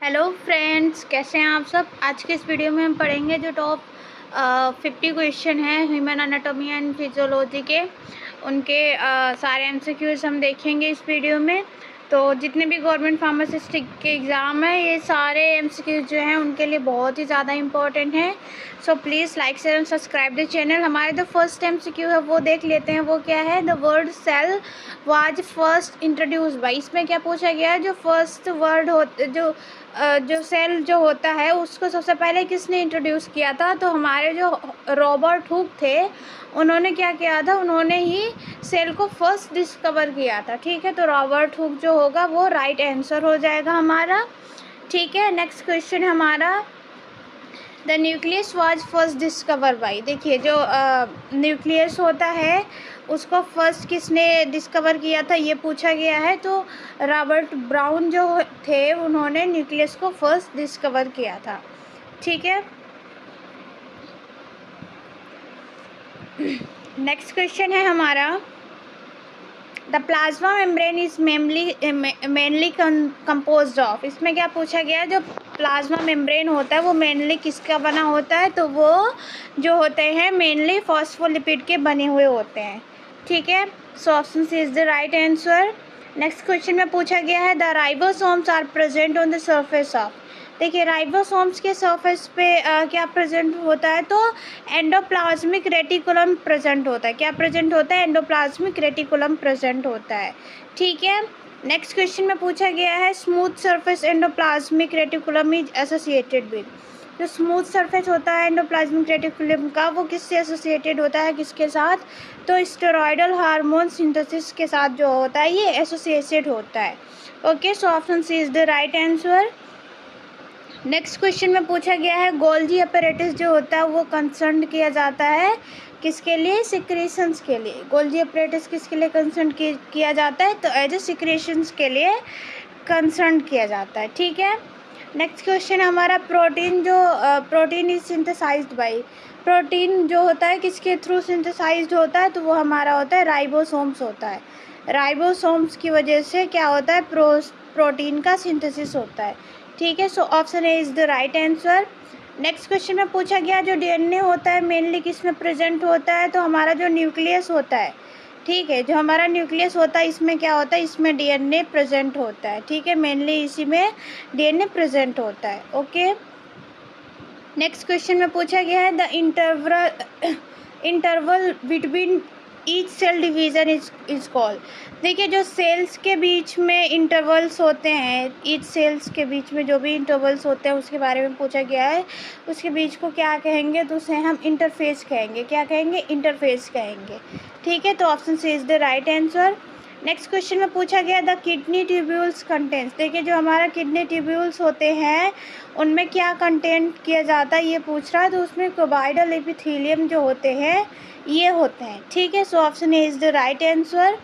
Hello friends, कैसे हैं आप सब। आज के इस वीडियो में हम पढ़ेंगे जो टॉप 50 क्वेश्चन हैं ह्यूमन एनाटॉमी एंड फिजियोलॉजी के। उनके सारे एमसीक्यूज हम देखेंगे इस वीडियो में। तो जितने भी गवर्नमेंट फार्मासिस्ट के एग्ज़ाम है, ये सारे एमसीक्यूज जो हैं उनके लिए बहुत ही ज़्यादा इंपॉर्टेंट हैं। So please like share and subscribe the channel. हमारे जो फर्स्ट एमसीक्यू है वो देख लेते हैं। वो क्या है? The word cell was first introduce by. इसमें क्या पूछा गया है? जो फर्स्ट वर्ड जो सेल जो होता है उसको सबसे पहले किसने इंट्रोड्यूस किया था? तो हमारे जो रॉबर्ट हुक थे, उन्होंने क्या किया था? उन्होंने ही सेल को फर्स्ट डिस्कवर किया था। ठीक है, तो रॉबर्ट हुक जो होगा वो राइट आंसर हो जाएगा हमारा। ठीक है, नेक्स्ट क्वेश्चन हमारा, the nucleus was first discover by. देखिए, जो न्यूक्लियस होता है उसको फर्स्ट किसने डिस्कवर किया था, ये पूछा गया है। तो रॉबर्ट ब्राउन जो थे, उन्होंने न्यूक्लियस को फर्स्ट डिस्कवर किया था। ठीक है, नेक्स्ट क्वेश्चन है हमारा, the plasma membrane is mainly composed of. इसमें क्या पूछा गया है? जो प्लाज्मा मेम्ब्रेन होता है वो मेनली किसका बना होता है? तो वो जो होते हैं मेनली फॉस्फोलिपिड के बने हुए होते हैं। ठीक है, so option C is the right answer. Next question में पूछा गया है, the ribosomes are present on the surface of. देखिए, राइबोसोम्स के सरफेस पे क्या प्रेजेंट होता है? तो एंडोप्लाज्मिक रेटिकुलम प्रेजेंट होता है। क्या प्रेजेंट होता है? एंडोप्लाज्मिक रेटिकुलम प्रेजेंट होता है। ठीक है, नेक्स्ट क्वेश्चन में पूछा गया है, smooth surface endoplasmic reticulum is associated with. जो स्मूथ सरफेस होता है एंडोप्लाज्मिक रेटिकुलम का, वो किससे एसोसिएटेड होता है? किसके साथ? तो स्टेरॉयडल हार्मोन सिंथेसिस के साथ जो होता है ये एसोसिएटेड होता है। Okay, so option C is the right answer. Next question में पूछा गया है, गोल्जी अपैरेटस जो होता है वो कंसर्न किया जाता है किसके लिए? सिक्रेशंस के लिए। गोल्जी अपैरेटस किसके लिए कंसर्न किया जाता है? तो एज ए सिक्रेशंस के लिए कंसर्न किया जाता है। ठीक है, नेक्स्ट क्वेश्चन हमारा, protein is synthesized by. Protein जो होता है किसके थ्रू सिंथेसाइज्ड होता है? तो वो हमारा होता है राइबोसोम्स होता है। राइबोसोम्स की वजह से क्या होता है? प्रोटीन का सिंथेसिस होता है। ठीक है, so option A is the right answer. Next question में पूछा गया, जो डीएनए होता है मेनली किस में प्रेजेंट होता है? तो हमारा जो न्यूक्लियस होता है, ठीक है, जो हमारा न्यूक्लियस होता है इसमें क्या होता है? इसमें डीएनए प्रेजेंट होता है। ठीक है, मेनली इसी में डीएनए प्रेजेंट होता है। ओके, नेक्स्ट क्वेश्चन में पूछा गया है, the interval between each cell division is called. देखिए, जो सेल्स के बीच में इंटरवल्स होते हैं, ईच सेल्स के बीच में जो भी इंटरवल्स होते हैं उसके बारे में पूछा गया है। उसके बीच को क्या कहेंगे? तो उसे हम इंटरफेस कहेंगे। क्या कहेंगे? इंटरफेस कहेंगे। ठीक है, तो option C is the right answer. Next question में पूछा गया, द किडनी ट्यूब्यूल्स कंटेंट्स। देखिए, जो हमारा किडनी ट्यूब्यूल्स होते हैं उनमें क्या कंटेंट किया जाता है ये पूछ रहा है। तो उसमें क्यूबॉइडल एपिथेलियम जो होते हैं ये होते हैं। ठीक है, so option A is the right answer.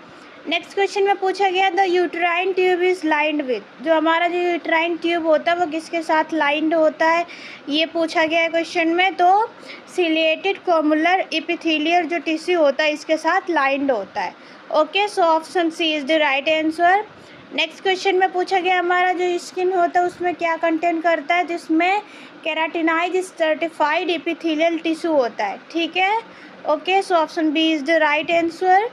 Next question में पूछा गया, the uterine tube is lined with. जो हमारा जो यूट्राइन ट्यूब होता है वो किसके साथ लाइंड होता है? ये पूछा गया है क्वेश्चन में। तो सिलिएटेड कोमुलर एपिथेलियल जो टिश्यू होता है इसके साथ लाइंड होता है। Okay, so option C is the right answer. Next question में पूछा गया, हमारा जो स्किन होता है उसमें क्या कंटेंट करता है? जिसमें केराटिनाइज स्ट्रेटिफाइड एपिथेलियल टिश्यू होता है। ठीक है, okay, so option B is the right answer.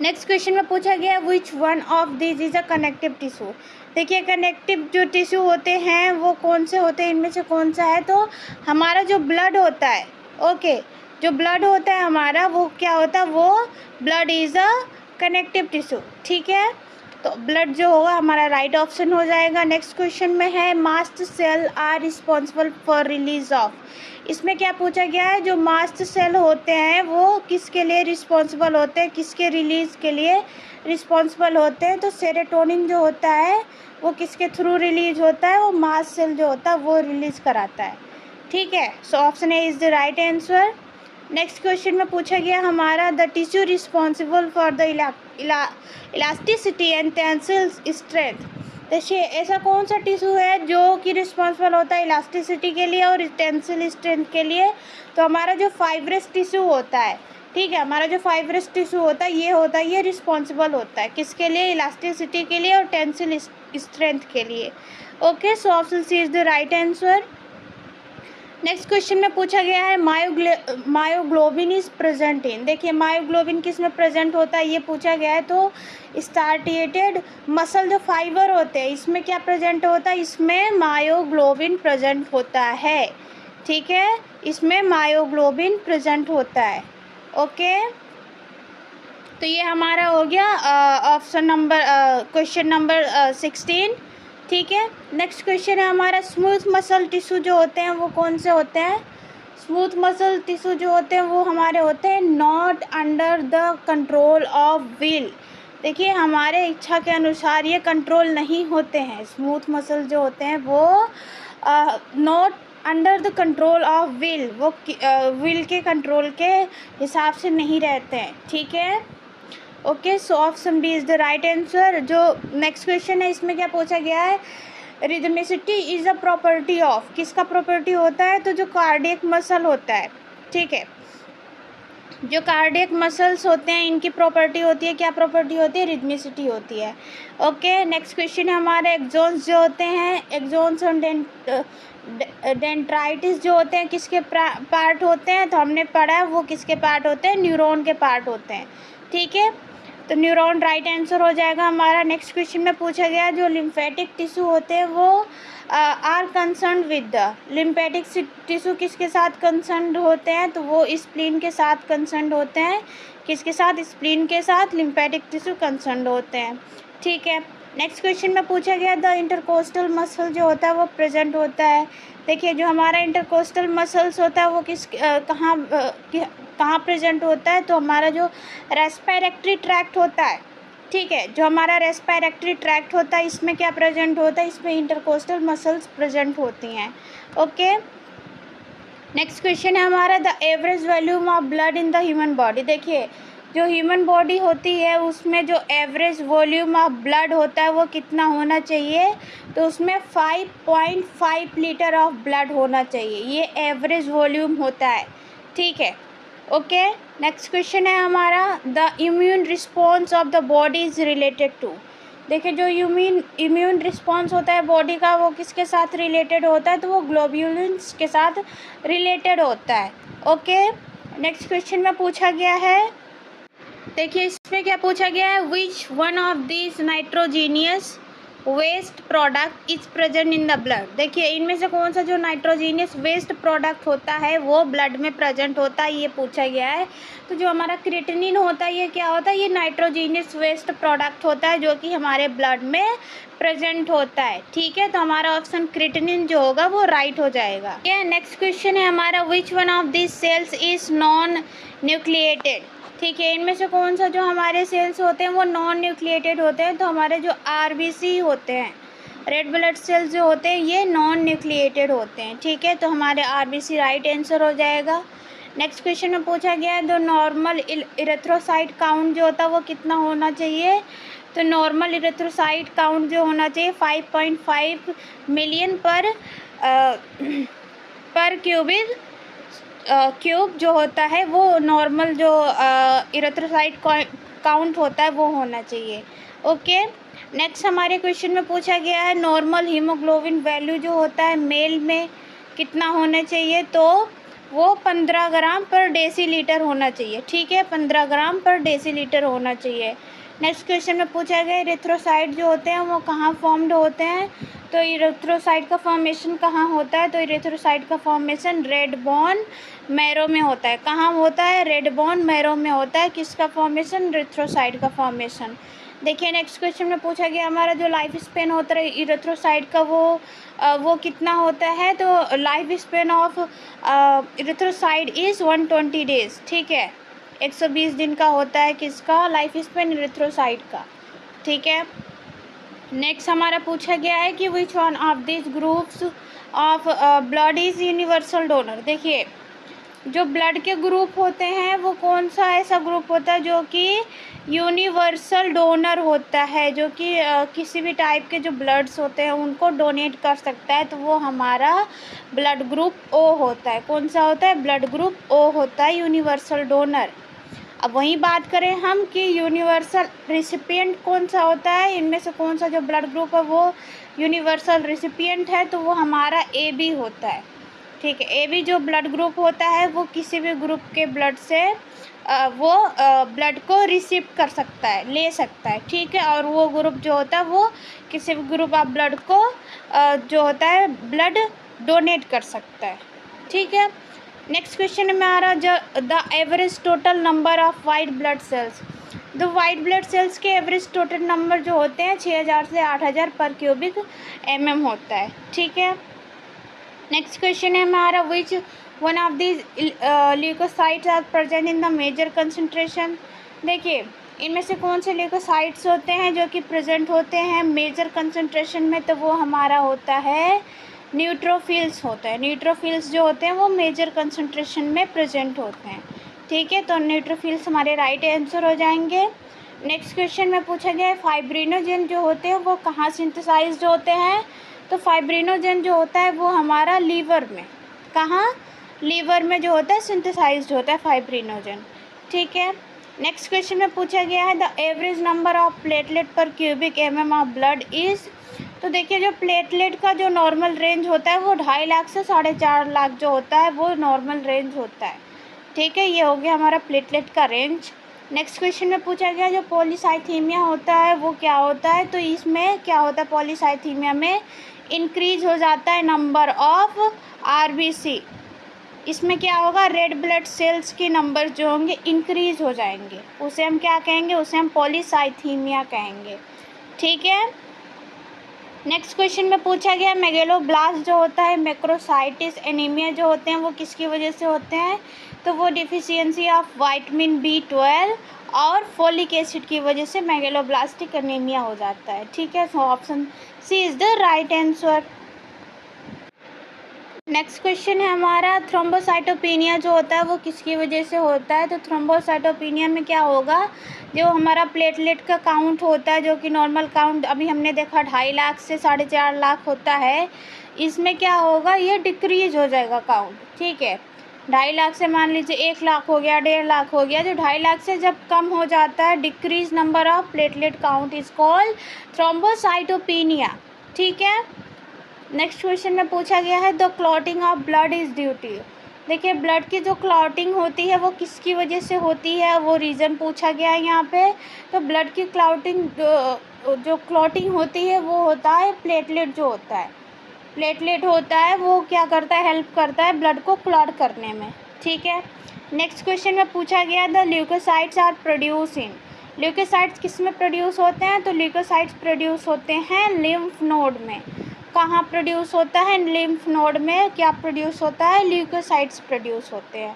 Next question में पूछा गया, which one of this is a connective tissue. देखिए, कनेक्टिव जो टिश्यू होते हैं वो कौन से होते हैं? इनमें से कौन सा है? तो हमारा जो ब्लड होता है, ओके, जो ब्लड होता है हमारा वो क्या होता है? वो blood is a connective tissue. ठीक है, तो ब्लड जो होगा हमारा राइट ऑप्शन हो जाएगा। नेक्स्ट क्वेश्चन में है, mast cell are responsible for release of. इसमें क्या पूछा गया है? जो मास्ट सेल होते हैं वो किसके लिए रिस्पॉन्सिबल होते हैं? किसके रिलीज के लिए रिस्पॉन्सिबल होते हैं? तो सेरोटोनिन जो होता है वो किसके थ्रू रिलीज होता है? वो मास्ट सेल जो होता है वो रिलीज कराता है। ठीक है, so option A is the right answer. Next question में पूछा गया हमारा, the tissue responsible for the elasticity and tensile strength. देखिए, ऐसा कौन सा टिश्यू है जो कि रिस्पॉन्सिबल होता है इलास्टिसिटी के लिए और टेंसिल स्ट्रेंथ के लिए? तो हमारा जो फाइब्रस टिश्यू होता है, ठीक है। हमारा जो फाइब्रस टिश्यू होता है ये रिस्पॉन्सिबल होता है किसके लिए, इलास्टिसिटी के लिए और टेंसिल स्ट्रेंथ के लिए। Okay, so option C is the right answer. Next question में पूछा गया है मायोग्लोबिन इज प्रेजेंट इन, देखिए मायोग्लोबिन किस में प्रेजेंट होता है ये पूछा गया है। तो स्टार्टिएटेड मसल जो फाइबर होते हैं इसमें क्या प्रेजेंट होता है, इसमें मायोग्लोबिन प्रेजेंट होता है। ठीक है, इसमें मायोग्लोबिन प्रेजेंट होता है। ओके, तो ये हमारा हो गया ऑप्शन नंबर क्वेश्चन नंबर 16। ठीक है, नेक्स्ट क्वेश्चन है हमारा स्मूथ मसल टिश्यू जो होते हैं वो कौन से होते हैं। स्मूथ मसल टिश्यू जो होते हैं वो हमारे होते हैं not under the control of will. देखिए हमारे इच्छा के अनुसार ये कंट्रोल नहीं होते हैं। स्मूथ मसल जो होते हैं वो not under the control of will, वो विल के कंट्रोल के हिसाब से नहीं रहते हैं। ठीक है, okay, so option B is the right answer. जो नेक्स्ट क्वेश्चन है इसमें क्या पूछा गया है, rhythmicity is a property of, किसका प्रॉपर्टी होता है, तो जो कार्डियक मसल होता है। ठीक है, जो कार्डियक मसल्स होते हैं इनकी प्रॉपर्टी होती है, क्या प्रॉपर्टी होती है, रिदमिसिटी होती है। ओके, नेक्स्ट क्वेश्चन है हमारे एक्सोन्स जो होते हैं, एक्सोन्स और डेंड्राइटिस जो होते हैं किसके पार्ट होते हैं, तो हमने पढ़ा है वो किसके पार्ट होते हैं, न्यूरॉन के पार्ट होते हैं। ठीक है, तो न्यूरॉन राइट आंसर हो जाएगा हमारा। नेक्स्ट क्वेश्चन में पूछा गया जो लिम्फेटिक टिश्यू होते हैं वो are concern with the, lymphatic tissue किसके साथ कंसर्न होते हैं, तो वो स्प्लीन के साथ कंसर्न होते हैं। किसके साथ, स्प्लीन के साथ लिम्फेटिक टिश्यू कंसर्न होते हैं। ठीक है, नेक्स्ट क्वेश्चन में पूछा गया द इंटरकोस्टल मसल जो होता है वो प्रेजेंट होता है। देखिए जो हमारा इंटरकोस्टल मसल्स होता है वो कहाँ प्रेजेंट होता है, तो हमारा जो रेस्पिरेटरी ट्रैक्ट होता है। ठीक है, जो हमारा रेस्पिरेटरी ट्रैक्ट होता है इसमें क्या प्रेजेंट होता है, इसमें इंटरकोस्टल मसल्स प्रेजेंट होती हैं। ओके, नेक्स्ट क्वेश्चन है हमारा the average volume of blood in the human body. देखिए जो ह्यूमन बॉडी होती है उसमें जो एवरेज वॉल्यूम ऑफ ब्लड होता है वो कितना होना चाहिए, तो उसमें 5.5 लीटर ऑफ ब्लड होना चाहिए, ये एवरेज वॉल्यूम होता है। ठीक है, ओके, नेक्स्ट क्वेश्चन है हमारा the immune response of the body is related to. देखिए जो इम्यून रिस्पॉन्स होता है बॉडी का वो किसके साथ रिलेटेड होता है, तो वो ग्लोब्यूलिन्स के साथ रिलेटेड होता है। ओके, नेक्स्ट क्वेश्चन में पूछा गया है, देखिए इसमें क्या पूछा गया है, which one of this nitrogenous waste product is present in the blood. देखिए इनमें से कौन सा जो नाइट्रोजीनियस वेस्ट प्रोडक्ट होता है वो ब्लड में प्रेजेंट होता है, ये पूछा गया है। तो जो हमारा क्रिएटिनिन होता है ये क्या होता है, ये नाइट्रोजीनियस वेस्ट प्रोडक्ट होता है जो कि हमारे ब्लड में प्रेजेंट होता है। ठीक है, तो हमारा ऑप्शन क्रिएटिनिन जो होगा वो राइट हो जाएगा। नेक्स्ट क्वेश्चन है हमारा which one of this cells is non nucleated. ठीक है, इनमें से कौन सा जो हमारे सेल्स होते हैं वो नॉन न्यूक्लिएटेड होते हैं, तो हमारे जो आरबीसी होते हैं, रेड ब्लड सेल्स जो होते हैं ये नॉन न्यूक्लिएटेड होते हैं। ठीक है, तो हमारे आरबीसी राइट आंसर हो जाएगा। नेक्स्ट क्वेश्चन में पूछा गया है जो नॉर्मल इरेथ्रोसाइट काउंट जो होता है वो कितना होना चाहिए, तो नॉर्मल इरेथ्रोसाइट काउंट जो होना चाहिए 5.5 मिलियन पर क्यूब जो होता है वो नॉर्मल जो इरेथ्रोसाइट काउंट होता है वो होना चाहिए। ओके, नेक्स्ट हमारे क्वेश्चन में पूछा गया है नॉर्मल हीमोग्लोबिन वैल्यू जो होता है मेल में कितना होना चाहिए, तो वो 15 ग्राम पर डेसीलीटर होना चाहिए। ठीक है, 15 ग्राम पर डेसीलीटर होना चाहिए। नेक्स्ट क्वेश्चन में पूछा गया इरेथ्रोसाइट जो होते हैं वो कहाँ फॉर्म्ड होते हैं, तो इरेथ्रोसाइट का फॉर्मेशन कहाँ होता है, तो इरेथ्रोसाइट का फॉर्मेशन रेड बोन मैरो में होता है। कहाँ होता है, रेड बोन मैरो में होता है। किसका फॉर्मेशन, इरेथ्रोसाइट का फॉर्मेशन। देखिए नेक्स्ट क्वेश्चन में पूछा गया हमारा जो लाइफ स्पेन होता है इरेथ्रोसाइट का वो कितना होता है, तो life span of erythrocyte is 120 days. ठीक है, 120 दिन का होता है किसका, लाइफ स्पेन इरेथ्रोसाइट का। ठीक है, नेक्स्ट हमारा पूछा गया है कि विच one of this groups of blood is universal donor. देखिए जो ब्लड के ग्रुप होते हैं वो कौन सा ऐसा ग्रुप होता है जो कि यूनिवर्सल डोनर होता है, जो कि किसी भी टाइप के जो ब्लड्स होते हैं उनको डोनेट कर सकता है, तो वो हमारा ब्लड ग्रुप ओ होता है। कौन सा होता है, ब्लड ग्रुप ओ होता है, यूनिवर्सल डोनर। अब वही बात करें हम कि यूनिवर्सल रिसिपिएंट कौन सा होता है, इनमें से कौन सा जो ब्लड ग्रुप है वो यूनिवर्सल रिसिपिएंट है, तो वो हमारा ए बी होता है। ठीक है, ए बी जो ब्लड ग्रुप होता है वो किसी भी ग्रुप के ब्लड से वो ब्लड को रिसीव कर सकता है, ले सकता है। ठीक है, और वो ग्रुप जो होता है वो किसी भी ग्रुप ऑफ ब्लड को जो होता है ब्लड डोनेट कर सकता है। ठीक है, नेक्स्ट क्वेश्चन में आ रहा जो the average total number of white blood cells. The white blood cells के एवरेज टोटल नंबर जो होते हैं 6000 से 8000 पर क्यूबिक mm होता है। ठीक है, नेक्स्ट क्वेश्चन है हमारा which one of these leucocytes are present in the major concentration. देखिए, इनमें से कौन से ल्यूकोसाइट्स होते हैं जो कि प्रेजेंट होते हैं मेजर कंसंट्रेशन में, तो वो हमारा होता है न्यूट्रोफिल्स होता है। न्यूट्रोफिल्स जो होते हैं वो मेजर कंसंट्रेशन में प्रेजेंट होते हैं। ठीक है, तो न्यूट्रोफिल्स हमारे राइट आंसर हो जाएंगे। नेक्स्ट क्वेश्चन में पूछा गया है फाइब्रिनोजेन जो होते हैं वो कहाँ सिंथेसाइज्ड होते हैं, तो फाइब्रिनोजेन जो होता है वो हमारा लीवर में, कहाँ, लीवर में जो होता है सिंथेसाइज्ड होता है फाइब्रिनोजेन। ठीक है, नेक्स्ट क्वेश्चन में पूछा गया है the average number of platelet per cubic mm of blood is. तो देखिए, जो प्लेटलेट का जो नॉर्मल रेंज होता है वो 2.5 लाख से 4.5 लाख जो होता है वो नॉर्मल रेंज होता है। ठीक है, ये हो गया हमारा प्लेटलेट का रेंज। नेक्स्ट क्वेश्चन में पूछा गया जो पॉलीसाइथीमिया होता है वो क्या होता है, तो इसमें क्या होता है पॉलीसाइथीमिया में इंक्रीज हो जाता है नंबर ऑफ RBC। इसमें क्या होगा, रेड ब्लड सेल्स के नंबर जो होंगे इंक्रीज हो जाएंगे, उसे हम क्या कहेंगे, उसे हम पॉलीसाइथीमिया कहेंगे। ठीक है, नेक्स्ट क्वेश्चन में पूछा गया मेगेलोब्लास्ट जो होता है मैक्रोसाइटिस एनीमिया जो होते हैं वो किसकी वजह से होते हैं, तो वो डिफिशियंसी ऑफ विटामिन B12 और फोलिक एसिड की वजह से मेगेलोब्लास्टिक एनीमिया हो जाता है। ठीक है, so option C is the right answer. Next question है हमारा थ्रोम्बोसाइटोपेनिया जो होता है वो किसकी वजह से होता है, तो थ्रोम्बोसाइटोपेनिया में क्या होगा, जो हमारा प्लेटलेट का काउंट होता है जो कि नॉर्मल काउंट अभी हमने देखा 2.5 लाख से 4.5 लाख होता है, इसमें क्या होगा, ये डिक्रीज हो जाएगा काउंट। ठीक है, 2.5 लाख से मान लीजिए 1 लाख हो गया, 1.5 लाख हो गया, जो 2.5 लाख से जब कम हो जाता है decrease number of platelet count is called thrombocytopenia. ठीक है, नेक्स्ट क्वेश्चन में पूछा गया है the clotting of blood is due to. देखिए, ब्लड की जो क्लॉटिंग होती है वो किसकी वजह से होती है, वो रीज़न पूछा गया है यहाँ पे। तो ब्लड की क्लॉटिंग जो क्लॉटिंग होती है वो होता है प्लेटलेट जो होता है, प्लेटलेट होता है वो क्या करता है, हेल्प करता है ब्लड को क्लॉट करने में। ठीक है, नेक्स्ट क्वेश्चन में पूछा गया the leucocytes are produce in. Leucocytes किस में प्रोड्यूस होते हैं, तो ल्यूकोसाइट्स प्रोड्यूस होते हैं लिम्फ नोड में। कहाँ प्रोड्यूस होता है, लिम्फ नोड में क्या प्रोड्यूस होता है, ल्यूकोसाइट्स प्रोड्यूस होते हैं।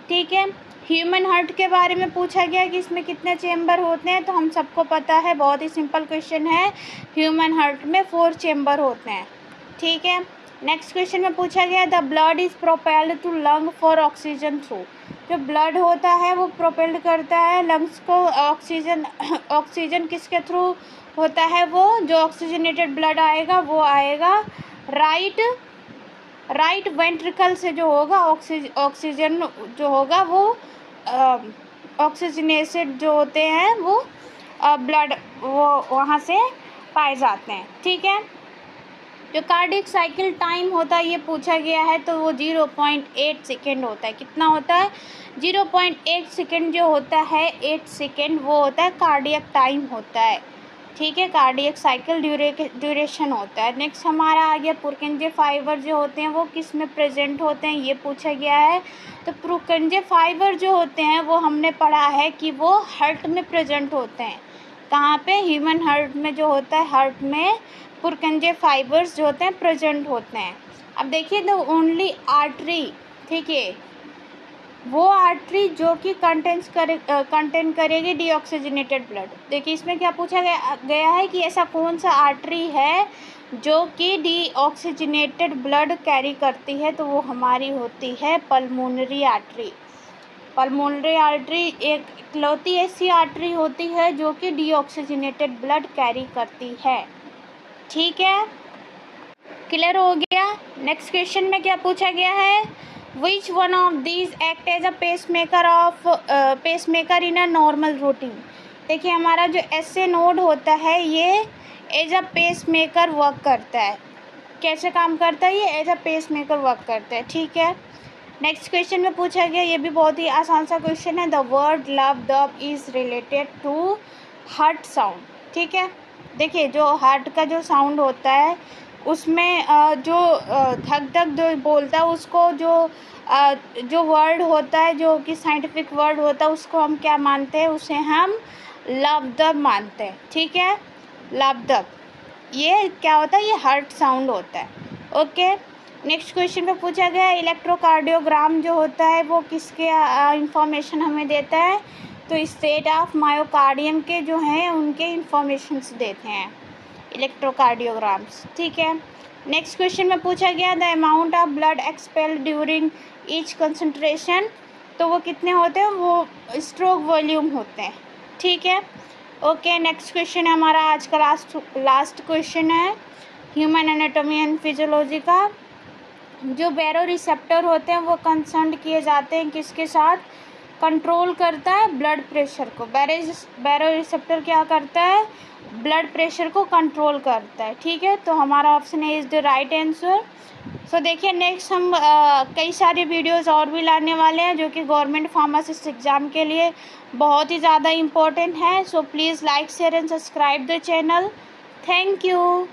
ठीक है, ह्यूमन हार्ट के बारे में पूछा गया कि इसमें कितने चेम्बर होते हैं, तो हम सबको पता है, बहुत ही सिंपल क्वेश्चन है, ह्यूमन हार्ट में 4 चेम्बर होते हैं। ठीक है, नेक्स्ट क्वेश्चन में पूछा गया the blood is propelled to lung for oxygen through. जो ब्लड होता है वो प्रोपेल्ड करता है लंग्स को ऑक्सीजन, ऑक्सीजन किसके थ्रू होता है, वो जो ऑक्सीजनेटेड ब्लड आएगा वो आएगा राइट वेंट्रिकल से जो होगा, ऑक्सीजन जो होगा वो ऑक्सीजनेटेड जो होते हैं वो ब्लड वो वहाँ से पाए जाते हैं। ठीक है, जो कार्डियक साइकिल टाइम होता है ये पूछा गया है, तो वो 0.8 सेकेंड होता है। कितना होता है, 0.8 सेकेंड जो होता है, 8 सेकेंड वो होता है कार्डियक टाइम होता है। ठीक है, कार्डियक साइकिल ड्यूरेशन होता है। नेक्स्ट हमारा आ गया पुरकिंजे फाइबर जो होते हैं वो किस में प्रेजेंट होते हैं, ये पूछा गया है। तो पुरकिंजे फाइबर जो होते हैं वो हमने पढ़ा है कि वो हार्ट में प्रेजेंट होते हैं। कहाँ पे, ह्यूमन हार्ट में जो होता है, हार्ट में पुरकिंजे फाइबर्स जो होते हैं प्रेजेंट होते हैं। अब देखिए द ओनली आर्टरी, ठीक है, वो आर्टरी जो कि कंटेन करेगी डीऑक्सीजनेटेड ब्लड। देखिए इसमें क्या पूछा गया है कि ऐसा कौन सा आर्टरी है जो कि डीऑक्सीजनेटेड ब्लड कैरी करती है, तो वो हमारी होती है पल्मोनरी आर्टरी। पल्मोनरी आर्टरी एक इकलौती ऐसी आर्टरी होती है जो कि डीऑक्सीजनेटेड ब्लड कैरी करती है। ठीक है, क्लियर हो गया। नेक्स्ट क्वेश्चन में क्या पूछा गया है, which one of these act as a pacemaker in a normal routine. देखिए हमारा जो SA नोड होता है ये एज अ पेसमेकर वर्क करता है। कैसे काम करता है ये? एज अ पेसमेकर वर्क करता है। ठीक है, नेक्स्ट क्वेश्चन में पूछा गया, ये भी बहुत ही आसान सा क्वेश्चन है। The word lub dub is related to heart sound. ठीक है, देखिए जो हार्ट का जो साउंड होता है उसमें जो धक धक जो बोलता है उसको जो वर्ड होता है, जो कि साइंटिफिक वर्ड होता है, उसको हम क्या मानते हैं? उसे हम लबदब मानते हैं। ठीक है, लबदब ये क्या होता है? ये हार्ट साउंड होता है। ओके, नेक्स्ट क्वेश्चन पे पूछा गया इलेक्ट्रोकार्डियोग्राम जो होता है वो किसके इंफॉर्मेशन हमें देता है? तो स्टेट ऑफ मायोकार्डियम के जो हैं उनके इंफॉर्मेशंस देते हैं इलेक्ट्रोकार्डियोग्राम्स। ठीक है, नेक्स्ट क्वेश्चन में पूछा गया the amount of blood expelled during each concentration. तो वो कितने होते हैं? वो स्ट्रोक वॉल्यूम होते हैं। ठीक है, ओके, नेक्स्ट क्वेश्चन है हमारा आज का लास्ट क्वेश्चन है ह्यूमन एनाटॉमी एंड फिजियोलॉजी का। जो बैरो रिसेप्टर होते हैं वो कंसर्न किए जाते हैं किसके साथ? कंट्रोल करता है ब्लड प्रेशर को। बैरो रिसेप्टर क्या करता है? ब्लड प्रेशर को कंट्रोल करता है। ठीक है, तो हमारा ऑप्शन है इज़ द राइट आंसर। सो देखिए नेक्स्ट हम कई सारे वीडियोस और भी लाने वाले हैं जो कि गवर्नमेंट फार्मासिस्ट एग्ज़ाम के लिए बहुत ही ज़्यादा इम्पोर्टेंट है। So please like share and subscribe the channel. Thank you.